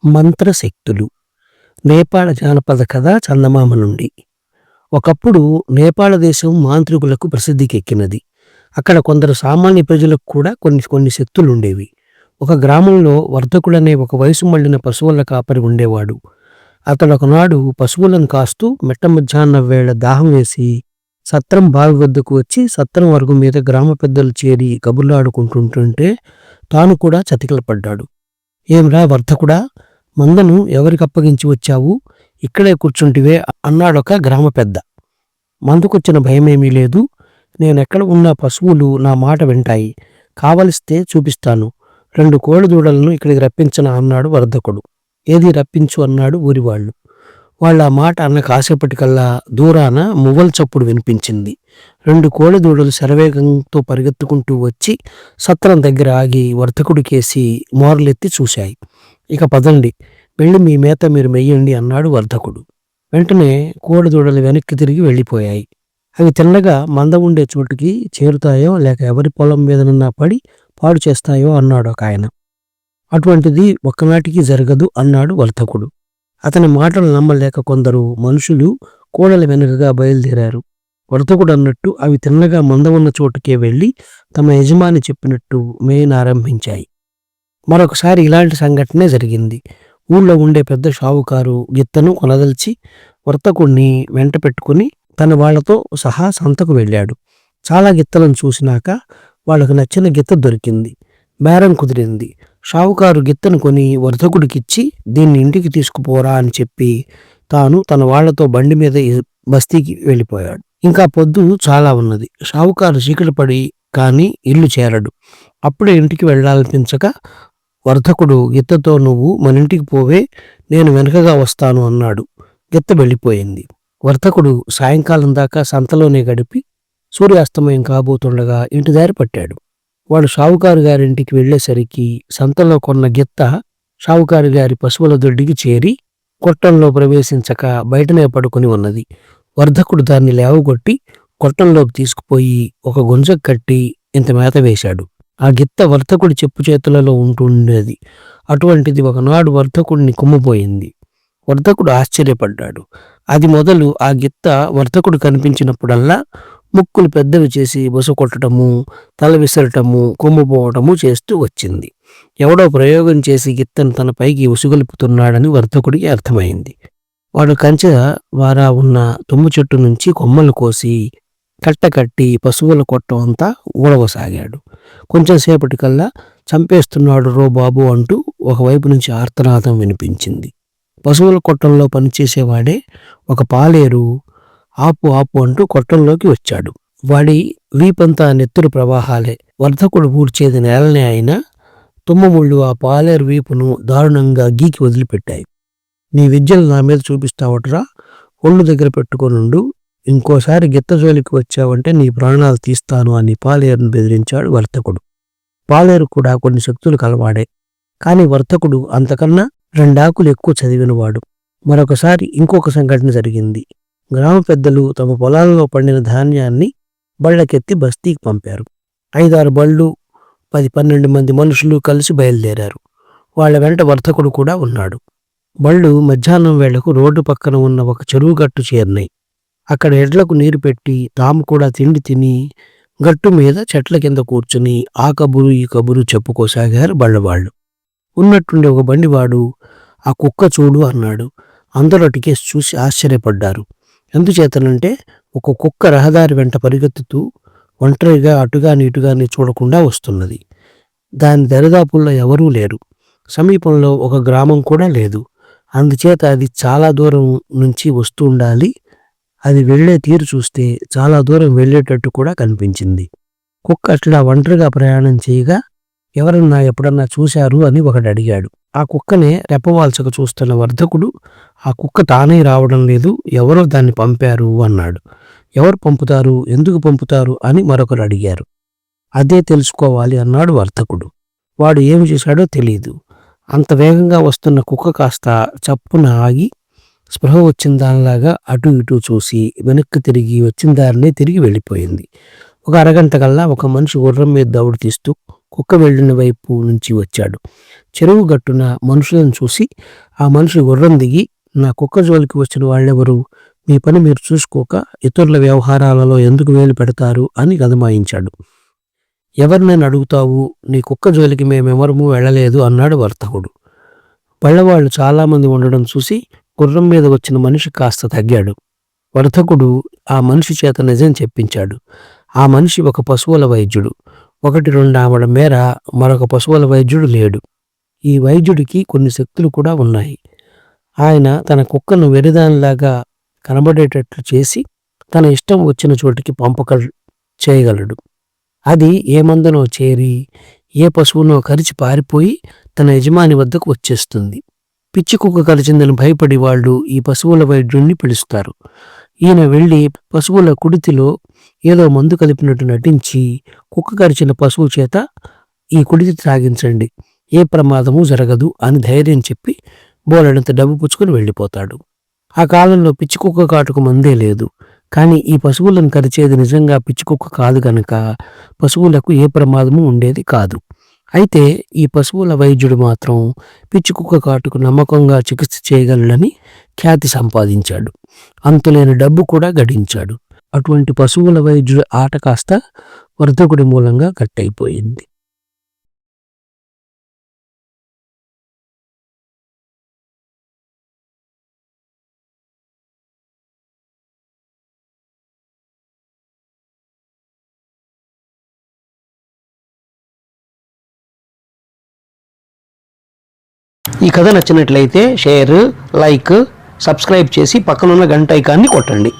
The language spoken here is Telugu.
మంత్రశక్తులు. నేపాళ జానపద కథ చందమామ నుండి. ఒకప్పుడు నేపాళ దేశం మాంత్రికులకు ప్రసిద్ధికెక్కినది. అక్కడ కొందరు సామాన్య ప్రజలకు కూడా కొన్ని కొన్ని శక్తులుండేవి. ఒక గ్రామంలో వర్ధకుడనే ఒక వయసు మళ్ళిన పశువుల కాపరి ఉండేవాడు. అతడు ఒకనాడు పశువులను కాస్తూ మిట్ట మధ్యాహ్నం వేళ దాహం వేసి సత్రం బావి వద్దకు వచ్చి సత్రం వర్గం మీద గ్రామ పెద్దలు చేరి కబుర్లాడుకుంటుంటుంటే తాను కూడా చతికిలపడ్డాడు. ఏమిరా వర్ధకుడా, మందను ఎవరికప్పగించి వచ్చావు? ఇక్కడే కూర్చుంటివే అన్నాడొక గ్రామ పెద్ద. మందుకొచ్చిన భయమేమీ లేదు. నేనెక్కడ ఉన్న పశువులు నా మాట వింటాయి. కావలిస్తే చూపిస్తాను. 2 కోడిదూడలను ఇక్కడికి రప్పించనా అన్నాడు వర్ధకుడు. ఏది రప్పించు అన్నాడు ఊరివాళ్ళు. వాళ్ళ మాట అన్న కాసేపటికల్లా దూరాన మువ్వల చప్పుడు వినిపించింది. 2 కోడిదూడలు శరవేగంతో పరిగెత్తుకుంటూ వచ్చి సత్రం దగ్గర ఆగి వర్ధకుడికేసి మోరలెత్తి చూశాయి. ఇక పదండి, వెళ్ళి మీ మేత మీరు మెయ్యండి అన్నాడు వర్ధకుడు. వెంటనే కోడిదూడలు వెనక్కి తిరిగి వెళ్ళిపోయాయి. అవి తిన్నగా మంద ఉండే చోటుకి చేరుతాయో లేక ఎవరి పొలం మీదనన్నా పడి పాడు చేస్తాయో అన్నాడు ఒక ఆయన. అటువంటిది ఒక్కనాటికి జరగదు అన్నాడు వర్ధకుడు. అతని మాటలు నమ్మలేక కొందరు మనుషులు కోడల వెనుకగా బయలుదేరారు. వర్ధకుడు అన్నట్టు అవి తిన్నగా మంద ఉన్న చోటుకే వెళ్ళి తమ యజమాని చెప్పినట్టు మేయనారంభించాయి. మరొకసారి ఇలాంటి సంఘటనే జరిగింది. ఊళ్ళో ఉండే పెద్ద షావుకారు గిత్తను కొనదల్చి వర్తకుణ్ణి వెంట పెట్టుకుని తన వాళ్లతో సహా సంతకు వెళ్ళాడు. చాలా గిత్తలను చూసినాక వాళ్ళకు నచ్చిన గిత్త దొరికింది. బేరం కుదిరింది. షావుకారు గిత్తను కొని వర్ధకుడికిచ్చి దీన్ని ఇంటికి తీసుకుపోరా అని చెప్పి తాను తన వాళ్లతో బండి మీద బస్తీకి వెళ్ళిపోయాడు. ఇంకా పొద్దు చాలా ఉన్నది. షావుకారు చీకటి పడి కానీ ఇల్లు చేరడు. అప్పుడే ఇంటికి వెళ్ళాలనిపించక వర్ధకుడు గిత్తతో నువ్వు మన ఇంటికి పోవే, నేను వెనకగా వస్తాను అన్నాడు. గిత్త వెళ్ళిపోయింది. వర్ధకుడు సాయంకాలం దాకా సంతలోనే గడిపి సూర్యాస్తమయం కాబోతుండగా ఇంటి దారి పట్టాడు. వాడు షావుకారు గారింటికి వెళ్లేసరికి సంతలో కొన్న గిత్త షావుకారు గారి పశువుల దొడ్డికి చేరి కొట్టంలో ప్రవేశించక బయటనే పడుకుని ఉన్నది. వర్ధకుడు దాన్ని లేవగొట్టి కొట్టంలోకి తీసుకుపోయి ఒక గుంజకు కట్టి ఇంత మేత వేశాడు. ఆ గిత్త వర్ధకుడి చెప్పు చేతులలో ఉంటుండేది. అటువంటిది ఒకనాడు వర్ధకుడిని కుమ్మిపోయింది. వర్ధకుడు ఆశ్చర్యపడ్డాడు. అది మొదలు ఆ గిత్త వర్ధకుడు కనిపించినప్పుడల్లా ముక్కులు పెద్దవి చేసి బుస కొట్టడము, తల విసరటము, కుమ్మిపోవటము చేస్తూ వచ్చింది. ఎవడో ప్రయోగం చేసి గిత్తను తన పైకి ఉసుగొలుపుతున్నాడని వర్ధకుడికి అర్థమైంది. వాడు కంచె వారా ఉన్న తుమ్ము చెట్టు నుంచి కొమ్మలు కోసి కట్టకట్టి పశువుల కొట్టం అంతా ఊడవసాగాడు. కొంచెం సేపటికల్లా చంపేస్తున్నాడు రో బాబు అంటూ ఒకవైపు నుంచి ఆర్తనాదం వినిపించింది. పశువుల కొట్టంలో పనిచేసేవాడే ఒక పాలేరు ఆపు ఆపు అంటూ కొట్టంలోకి వచ్చాడు. వాడి వీపంతా నెత్తురు ప్రవాహాలే. వర్ధకుడు పూడ్చేది నేలనే అయినా తుమ్మముళ్ళు ఆ పాలేరు వీపును దారుణంగా గీకి వదిలిపెట్టాయి. నీ విద్యలు నా మీద చూపిస్తావట్రా, ఒళ్ళు దగ్గర పెట్టుకొనుండు, ఇంకోసారి గిత్త జోలికి వచ్చావంటే నీ ప్రాణాలు తీస్తాను అని పాలేరును బెదిరించాడు వర్ధకుడు. పాలేరు కూడా కొన్ని శక్తులు కలవాడే. కాని వర్ధకుడు అంతకన్నా 2 ఆకులు ఎక్కువ చదివినవాడు. మరొకసారి ఇంకొక సంఘటన జరిగింది. గ్రామ పెద్దలు తమ పొలాల్లో పండిన ధాన్యాన్ని బళ్లకెత్తి బస్తీకి పంపారు. 5-6 బళ్ళు, 10-12 మంది మనుషులు కలిసి బయలుదేరారు. వాళ్ల వెంట వర్ధకుడు కూడా ఉన్నాడు. బళ్ళు మధ్యాహ్నం వేళకు రోడ్డు పక్కన ఉన్న ఒక చెరువు గట్టు చేరినాయి. అక్కడ ఎడ్లకు నీరు పెట్టి తాము కూడా తిండి తిని గట్టు మీద చెట్ల కింద కూర్చుని ఆ కబురు ఈ కబురు చెప్పుకోసాగారు బళ్ళవాళ్ళు. ఉన్నట్టుండి ఒక బండివాడు ఆ కుక్క చూడు అన్నాడు. అందరూ అటుకేసి చూసి ఆశ్చర్యపడ్డారు. ఎందుచేతనంటే ఒక కుక్క రహదారి వెంట పరిగెత్తుతూ ఒంటరిగా అటుగాని ఇటుగాని చూడకుండా వస్తున్నది. దాని దరిదాపుల్లో ఎవరూ లేరు. సమీపంలో ఒక గ్రామం కూడా లేదు. అందుచేత అది చాలా దూరం నుంచి వస్తూ ఉండాలి. అది వెళ్లే తీరు చూస్తే చాలా దూరం వెళ్ళేటట్టు కూడా కనిపించింది. కుక్క అట్లా ఒంటరిగా ప్రయాణం చేయగా ఎవరన్నా ఎప్పుడన్నా చూశారు అని ఒకడు అడిగాడు. ఆ కుక్కనే రెప్పవాల్చక చూస్తున్న వర్ధకుడు ఆ కుక్క తానే రావడం లేదు, ఎవరో దాన్ని పంపారు అన్నాడు. ఎవరు పంపుతారు, ఎందుకు పంపుతారు అని మరొకరు అడిగారు. అదే తెలుసుకోవాలి అన్నాడు వర్ధకుడు. వాడు ఏమి చేశాడో తెలీదు. అంత వేగంగా వస్తున్న కుక్క కాస్త చప్పున ఆగి స్పృహ వచ్చిన దానిలాగా అటు ఇటు చూసి వెనక్కి తిరిగి వచ్చిన దారినే తిరిగి వెళ్ళిపోయింది. ఒక అరగంట కల్లా ఒక మనిషి గుర్రం మీద దౌడు తీస్తూ కుక్క వెళ్ళిన వైపు నుంచి వచ్చాడు. చెరువు గట్టున మనుషులను చూసి ఆ మనిషి గుర్రం దిగి, నా కుక్క జోలికి వచ్చిన వాళ్ళెవరు? మీ పని మీరు చూసుకోక ఇతరుల వ్యవహారాలలో ఎందుకు వేలు పెడతారు అని గదమాయించాడు. ఎవరినైనా అడుగుతావు? నీ కుక్క జోలికి మేమెవరము వెళ్ళలేదు అన్నాడు వర్తకుడు. పళ్ళవాళ్ళు చాలామంది ఉండడం చూసి గుర్రం మీద వచ్చిన మనిషి కాస్త తగ్గాడు. వర్తకుడు ఆ మనిషి చేత నిజం చెప్పించాడు. ఆ మనిషి ఒక పశువుల వైద్యుడు. 1-2 ఆమడ మేర మరొక పశువుల వైద్యుడు లేడు. ఈ వైద్యుడికి కొన్ని శక్తులు కూడా ఉన్నాయి. ఆయన తన కుక్కను వెరిదానిలాగా కనబడేటట్లు చేసి తన ఇష్టం వచ్చిన చోటికి చేయగలడు. అది ఏ మందనో చేరి ఏ పశువునో కరిచి పారిపోయి తన యజమాని వద్దకు వచ్చేస్తుంది. పిచ్చి కుక్క కరిచిందని భయపడి వాళ్ళు ఈ పశువుల వైద్యుణ్ణి పిలుస్తారు. ఈయన వెళ్ళి పశువుల కుడితిలో ఏదో మందు కలిపినట్టు నటించి కుక్క కరిచిన పశువు చేత ఈ కుడితి త్రాగించండి, ఏ ప్రమాదము జరగదు అని ధైర్యం చెప్పి బోలెడంత డబ్బు పుచ్చుకొని వెళ్ళిపోతాడు. ఆ కాలంలో పిచ్చి కుక్క కాటుకు మందే లేదు. కానీ ఈ పశువులను కరిచేది నిజంగా పిచ్చి కుక్క కాదు గనక పశువులకు ఏ ప్రమాదము ఉండేది కాదు. అయితే ఈ పశువుల వైద్యుడు మాత్రం పిచ్చి కుక్క కాటుకు నమ్మకంగా చికిత్స చేయగలడని ఖ్యాతి సంపాదించాడు. అంతులేని డబ్బు కూడా గడించాడు. అటువంటి పశువుల వైద్యుడి ఆట కాస్త వర్ధకుడి మూలంగా కట్టయిపోయింది. ఈ కథ నచ్చినట్లయితే షేర్, లైక్, సబ్స్క్రైబ్ చేసి పక్కనున్న గంట ఐకాన్ని కొట్టండి.